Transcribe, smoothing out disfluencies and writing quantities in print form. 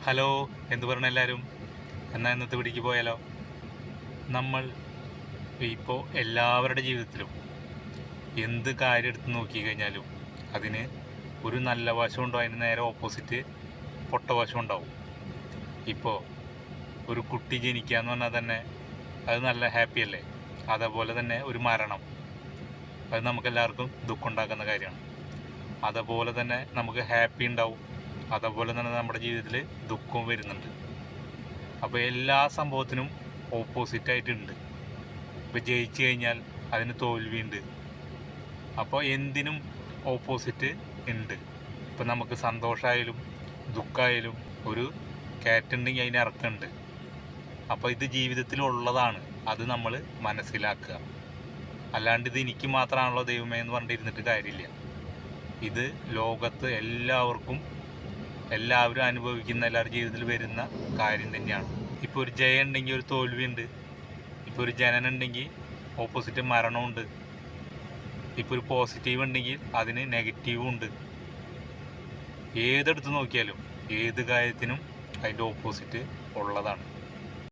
Hello, എന്തു പറഞ്ഞ എല്ലാവരും? എന്നാൽ ഇന്നത്തെ പിടിക്ക് പോയാലോ? നമ്മൾ ഇപ്പോൾ എല്ലാവരുടെ ജീവിതത്തിലും എന്ത് കാര്യം എടുത്ത് നോക്കിക്കഴിഞ്ഞാലും അതിന് ഒരു നല്ല വശമുണ്ടോ, അതിന് നേരെ ഓപ്പോസിറ്റ് പൊട്ട വശം ഉണ്ടാവും. ഇപ്പോൾ ഒരു കുട്ടി ജനിക്കുക എന്ന് പറഞ്ഞാൽ തന്നെ അത് നല്ല ഹാപ്പി അല്ലേ? അതേപോലെ തന്നെ ഒരു മരണം, അത് നമുക്കെല്ലാവർക്കും ദുഃഖം ഉണ്ടാക്കുന്ന കാര്യമാണ്. അതുപോലെ തന്നെ നമുക്ക് ഹാപ്പി ഉണ്ടാവും, അതുപോലെ തന്നെ നമ്മുടെ ജീവിതത്തിൽ ദുഃഖവും വരുന്നുണ്ട്. അപ്പോൾ എല്ലാ സംഭവത്തിനും ഓപ്പോസിറ്റായിട്ടുണ്ട്. ഇപ്പോൾ ജയിച്ചു കഴിഞ്ഞാൽ അതിന് തോൽവിയുണ്ട്. അപ്പോൾ എന്തിനും ഓപ്പോസിറ്റ് ഉണ്ട്. ഇപ്പോൾ നമുക്ക് സന്തോഷമായാലും ദുഃഖമായാലും ഒരു കയറ്റുണ്ടെങ്കിൽ അതിന് ഇറക്കമുണ്ട്. അപ്പോൾ ഇത് ജീവിതത്തിലുള്ളതാണ്, അത് നമ്മൾ മനസ്സിലാക്കുക. അല്ലാണ്ട് ഇത് എനിക്ക് മാത്രമാണല്ലോ ദൈവമേ എന്ന് പറഞ്ഞിരുന്നിട്ട് കാര്യമില്ല. ഇത് ലോകത്ത് എല്ലാവരും അനുഭവിക്കുന്ന, എല്ലാവരുടെ ജീവിതത്തിൽ വരുന്ന കാര്യം തന്നെയാണ്. ഇപ്പോൾ ഒരു ജയം ഉണ്ടെങ്കിൽ ഒരു തോൽവിയുണ്ട്. ഇപ്പോൾ ഒരു ജനനം ഉണ്ടെങ്കിൽ ഓപ്പോസിറ്റ് മരണമുണ്ട്. ഇപ്പോൾ ഒരു പോസിറ്റീവ് ഉണ്ടെങ്കിൽ അതിന് നെഗറ്റീവും ഉണ്ട്. ഏതെടുത്ത് നോക്കിയാലും ഏത് കാര്യത്തിനും അതിൻ്റെ ഓപ്പോസിറ്റ് ഉള്ളതാണ്.